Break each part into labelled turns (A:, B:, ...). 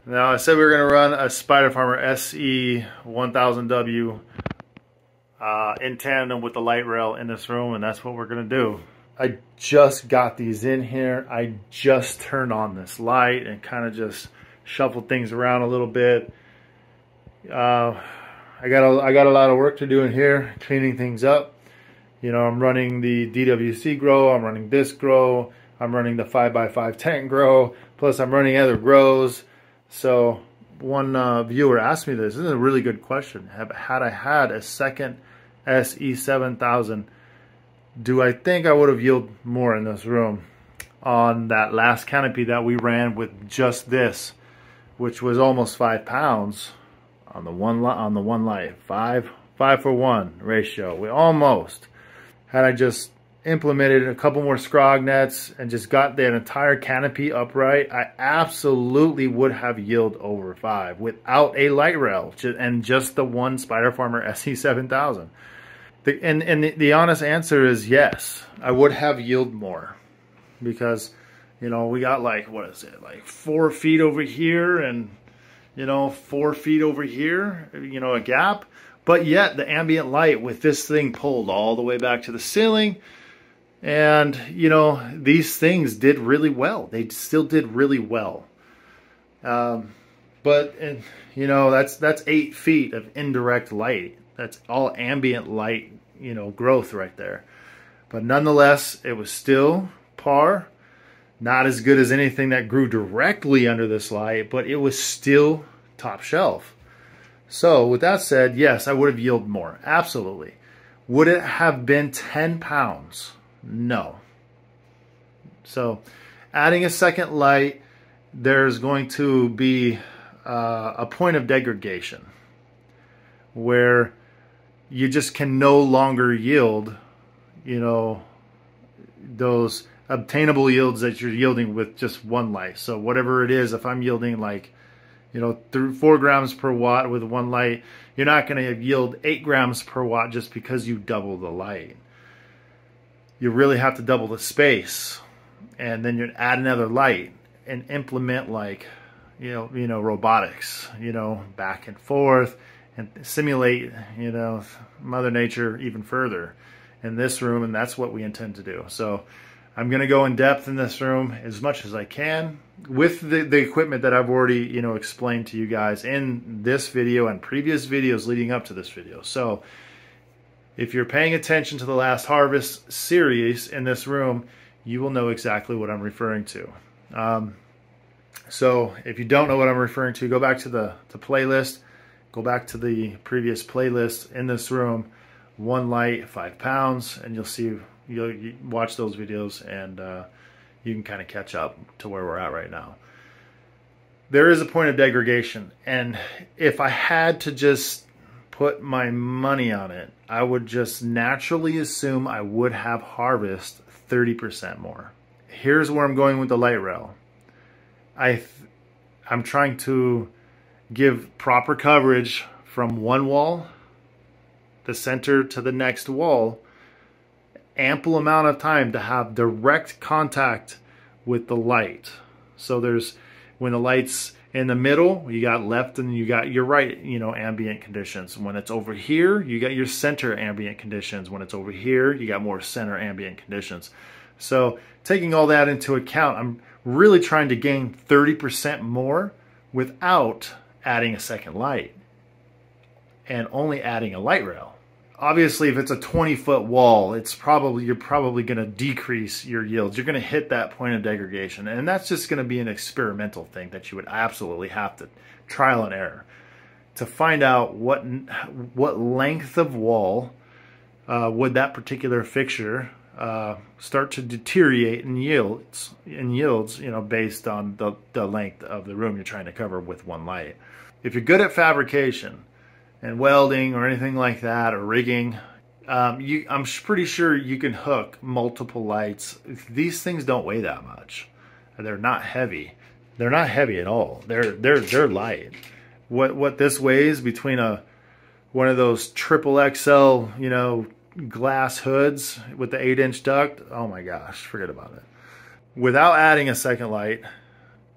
A: Now I said we were going to run a Spider Farmer SE1000W in tandem with the light rail in this room, and that's what we're going to do. I just got these in here. I just turned on this light and kind of just shuffled things around a little bit. I got a lot of work to do in here, cleaning things up. You know, I'm running the DWC grow, I'm running this grow, I'm running the 5x5 tank grow, plus I'm running other grows. So one viewer asked me this. This is a really good question. Had I had a second SE1000, do I think I would have yielded more in this room on that last canopy that we ran with just this, which was almost 5 pounds on the one light, 5-for-1 ratio. We almost, had I just implemented a couple more scrog nets and just got that entire canopy upright, I absolutely would have yielded over 5 without a light rail and just the one Spider Farmer SE1000. The honest answer is yes, I would have yielded more, because you know, we got like, what is it, like 4 feet over here and, you know, 4 feet over here, you know, a gap. But yet the ambient light with this thing pulled all the way back to the ceiling. And, you know, these things did really well. They still did really well. But, you know, that's 8 feet of indirect light. That's all ambient light, you know, growth right there. But nonetheless, it was still par. Not as good as anything that grew directly under this light, but it was still top shelf. So with that said, yes, I would have yielded more. Absolutely. Would it have been 10 pounds? No. So adding a second light, there's going to be a point of degradation where you just can no longer yield, you know, those obtainable yields that you're yielding with just one light. So whatever it is, if I'm yielding like, you know, 4 grams per watt with one light, you're not going to yield 8 grams per watt just because you double the light. You really have to double the space, and then you add another light and implement like, you know, robotics, you know, back and forth, and simulate, you know, Mother Nature even further in this room, and that's what we intend to do. So I'm going to go in depth in this room as much as I can with the equipment that I've already, you know, explained to you guys in this video and previous videos leading up to this video. So if you're paying attention to the Last Harvest series in this room, you will know exactly what I'm referring to. So if you don't know what I'm referring to, go back to the playlist, go back to the previous playlist in this room, one light, 5 pounds, and you'll see. You watch those videos and you can kind of catch up to where we're at right now. There is a point of degradation, and if I had to just put my money on it, I would just naturally assume I would have harvest 30% more. Here's where I'm going with the light rail. I'm trying to give proper coverage from one wall, the center, to the next wall, ample amount of time to have direct contact with the light. So there's, when the light's in the middle, you got left and you got your right, you know, ambient conditions. When it's over here, you got your center ambient conditions. When it's over here, you got more center ambient conditions. So taking all that into account, I'm really trying to gain 30% more without adding a second light and only adding a light rail. Obviously, if it's a 20-foot wall, you're probably going to decrease your yields. You're going to hit that point of degradation, and that's just going to be an experimental thing that you would absolutely have to trial and error to find out what length of wall would that particular fixture start to deteriorate in yields, you know, based on the length of the room you're trying to cover with one light. If you're good at fabrication and welding or anything like that, or rigging, I'm pretty sure you can hook multiple lights. These things don't weigh that much. They're not heavy. They're not heavy at all. They're light. What this weighs between one of those triple XL, you know, glass hoods with the 8-inch duct, oh my gosh, forget about it. Without adding a second light,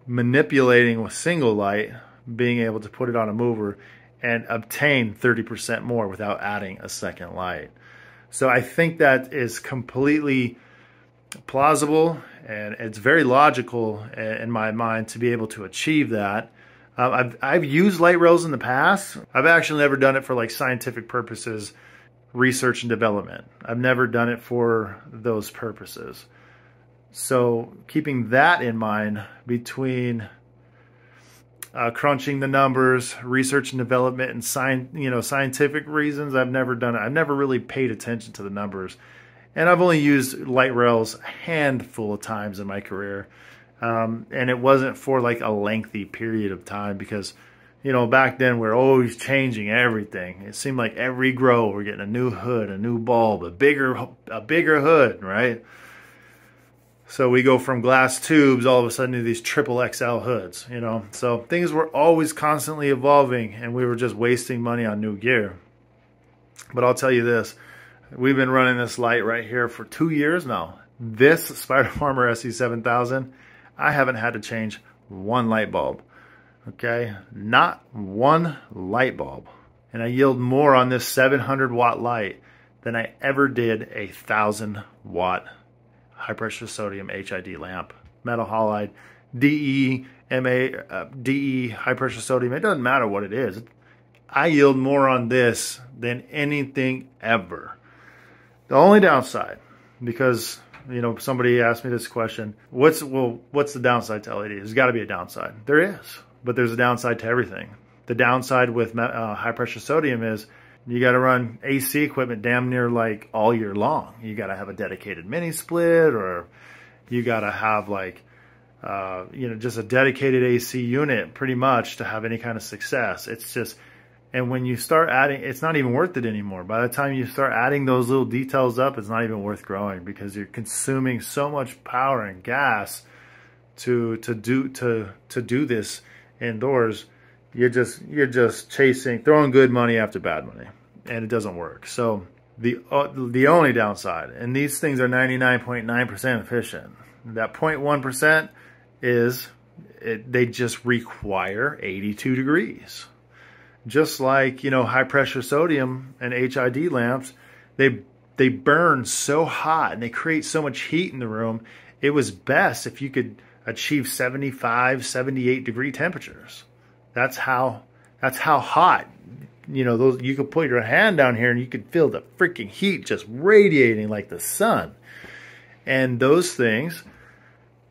A: manipulating with single light, being able to put it on a mover and obtain 30% more without adding a second light. So I think that is completely plausible, and it's very logical in my mind to be able to achieve that. I've used light rails in the past. I've actually never done it for like scientific purposes, research and development. I've never done it for those purposes. So keeping that in mind between crunching the numbers, research and development, and scientific reasons, I've never done it. I've never really paid attention to the numbers. And I've only used light rails a handful of times in my career. And it wasn't for like a lengthy period of time because, you know, back then we're always changing everything. It seemed like every grow we're getting a new hood, a new bulb, a bigger hood, right? So we go from glass tubes all of a sudden to these triple XL hoods, you know. So things were always constantly evolving, and we were just wasting money on new gear. But I'll tell you this, we've been running this light right here for 2 years now. This Spider Farmer SE1000, I haven't had to change one light bulb, okay? Not one light bulb. And I yield more on this 700 watt light than I ever did a 1000 watt high pressure sodium HID lamp, metal halide, DE, DE, high pressure sodium. It doesn't matter what it is. I yield more on this than anything ever. The only downside, because, you know, somebody asked me this question, what's the downside to LED? There's got to be a downside. There is, but there's a downside to everything. The downside with high pressure sodium is you got to run AC equipment damn near like all year long. You got to have a dedicated mini split, or you got to have like, you know, just a dedicated AC unit pretty much to have any kind of success. It's just, and when you start adding, it's not even worth it anymore. By the time you start adding those little details up, it's not even worth growing because you're consuming so much power and gas to do this indoors. You're just chasing, throwing good money after bad money, and it doesn't work. So the only downside, and these things are 99.9% efficient. That 0.1% is they just require 82 degrees. Just like, you know, high pressure sodium and HID lamps, they burn so hot and they create so much heat in the room. It was best if you could achieve 75, 78 degree temperatures. That's how hot, you know, those, you could put your hand down here and you could feel the freaking heat just radiating like the sun. And those things,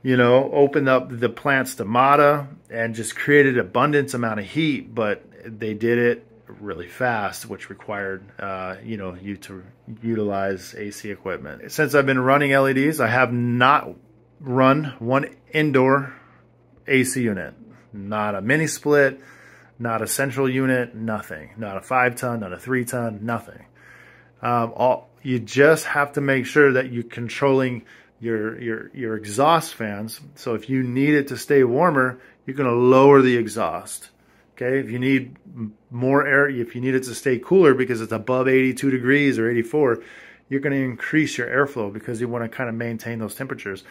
A: you know, opened up the plant's stomata and just created an abundance amount of heat, but they did it really fast, which required, you know, you to utilize AC equipment. Since I've been running LEDs, I have not run one indoor AC unit. Not a mini split, not a central unit, nothing. Not a 5-ton, not a 3-ton, nothing. You just have to make sure that you're controlling your exhaust fans. So if you need it to stay warmer, you're going to lower the exhaust. Okay, if you need more air, if you need it to stay cooler because it's above 82 degrees or 84, you're going to increase your airflow because you want to kind of maintain those temperatures.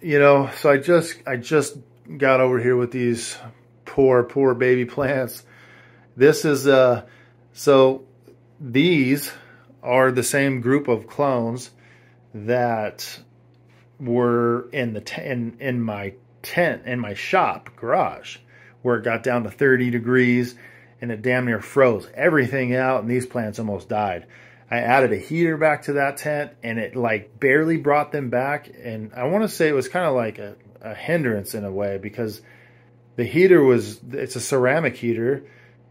A: You know, so I just got over here with these poor baby plants. This is so these are the same group of clones that were in my tent in my shop garage, where it got down to 30 degrees and it damn near froze everything out, and these plants almost died. I added a heater back to that tent and it like barely brought them back, and I want to say it was kind of like a hindrance in a way, because the heater it's a ceramic heater,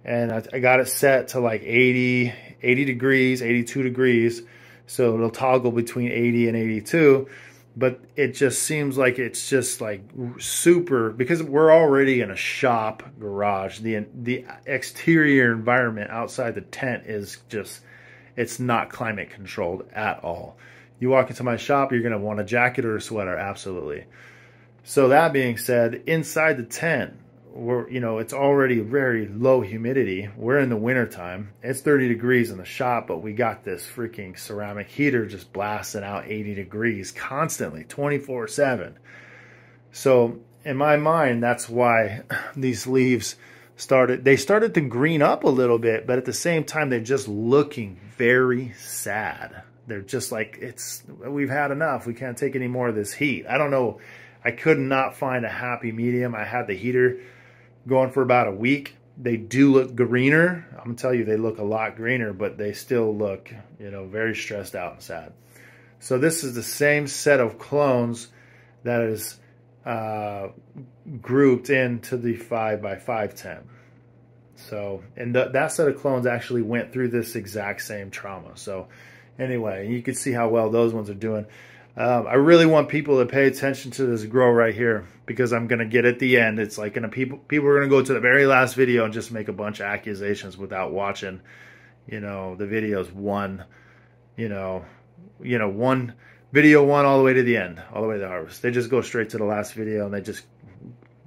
A: and I got it set to like 80 degrees, 82 degrees, so it'll toggle between 80 and 82. But it just seems like it's just like super, because we're already in a shop garage. The exterior environment outside the tent is just, it's not climate controlled at all. You walk into my shop, you're gonna want a jacket or a sweater, absolutely. So that being said, inside the tent, you know, it's already very low humidity. We're in the winter time. It's 30 degrees in the shop, but we got this freaking ceramic heater just blasting out 80 degrees constantly, 24/7. So, in my mind, that's why these leaves started to green up a little bit, but at the same time, they're just looking very sad. They're just like, we've had enough. We can't take any more of this heat. I don't know. I could not find a happy medium. I had the heater going for about a week. They do look greener. I'm gonna tell you, they look a lot greener, but they still look, you know, very stressed out and sad. So this is the same set of clones that is grouped into the 5x510. So, and that set of clones actually went through this exact same trauma. So anyway, you can see how well those ones are doing. I really want people to pay attention to this grow right here, because I'm going to get at the end. It's like people are going to go to the very last video and just make a bunch of accusations without watching, you know, the videos one video one all the way to the end, all the way to the harvest. They just go straight to the last video and they just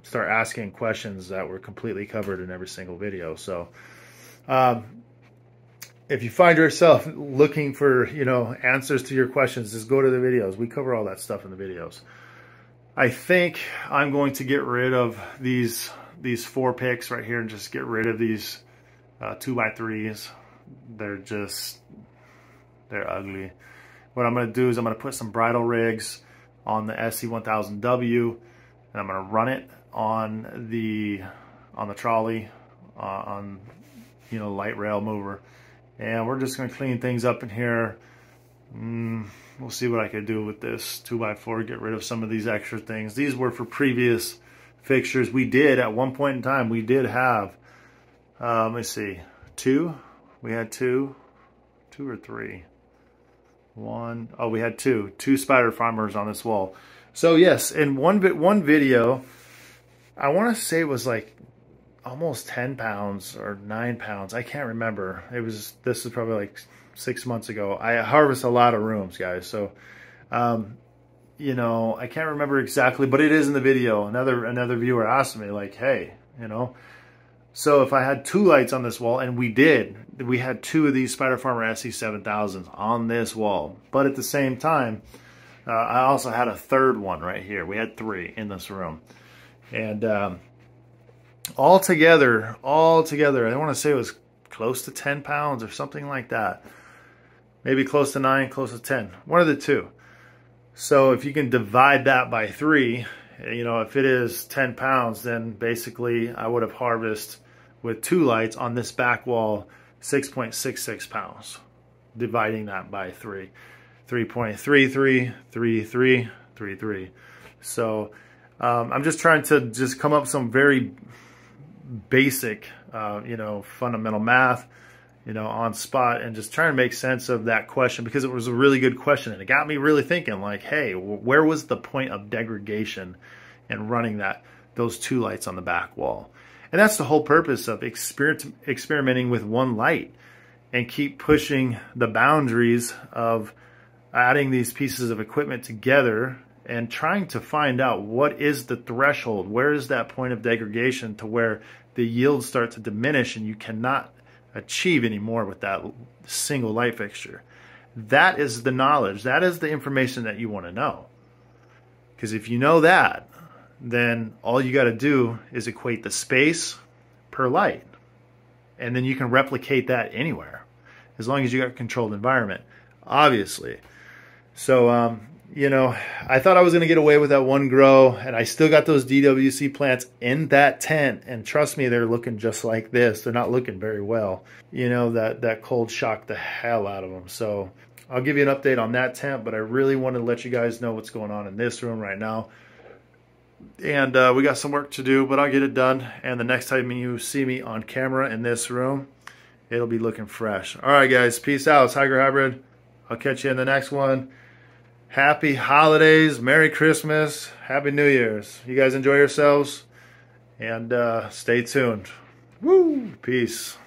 A: start asking questions that were completely covered in every single video. So, if you find yourself looking for, you know, answers to your questions, just go to the videos. We cover all that stuff in the videos. I think I'm going to get rid of these 4 picks right here and just get rid of these 2x3s. They're ugly. What I'm going to do is I'm going to put some bridle rigs on the SE1000W, and I'm going to run it on the trolley, on, you know, light rail mover. And we're just going to clean things up in here. We'll see what I could do with this 2x4, get rid of some of these extra things. These were for previous fixtures. We did, at one point in time, we did have, let me see, 2? We had 2 or 3? 1, oh, we had 2 spider farmers on this wall. So yes, in one video, I want to say it was like almost 10 pounds or 9 pounds. I can't remember. This is probably like 6 months ago. I harvest a lot of rooms, guys. So, you know, I can't remember exactly, but it is in the video. Another viewer asked me, like, hey, you know, so if I had 2 lights on this wall, and we had 2 of these Spider Farmer SE1000s on this wall, but at the same time, I also had a 3rd one right here. We had 3 in this room. And all together, I want to say it was close to 10 pounds or something like that. Maybe close to 9, close to 10. One of the two. So if you can divide that by 3, you know, if it is 10 pounds, then basically I would have harvested with 2 lights on this back wall 6.66 pounds. Dividing that by 3. 3.333333. So I'm just trying to just come up with some very basic, you know, fundamental math, you know, on spot, and just trying to make sense of that question, because it was a really good question and it got me really thinking, like, hey, where was the point of degradation in running those 2 lights on the back wall? And that's the whole purpose of experimenting with one light, and keep pushing the boundaries of adding these pieces of equipment together and trying to find out what is the threshold, where is that point of degradation to where the yields start to diminish and you cannot achieve any more with that single light fixture. That is the knowledge, that is the information that you want to know. Because if you know that, then all you got to do is equate the space per light, and then you can replicate that anywhere, as long as you got a controlled environment, obviously. So you know, I thought I was going to get away with that one grow, and I still got those DWC plants in that tent, and trust me, they're looking just like this. They're not looking very well. You know, that cold shocked the hell out of them. So I'll give you an update on that tent, but I really want to let you guys know what's going on in this room right now. And we got some work to do, but I'll get it done. And the next time you see me on camera in this room, it'll be looking fresh. All right, guys, peace out. It's HygroHybrid. I'll catch you in the next one. Happy holidays, Merry Christmas, Happy New Year's. You guys enjoy yourselves, and stay tuned. Woo! Peace.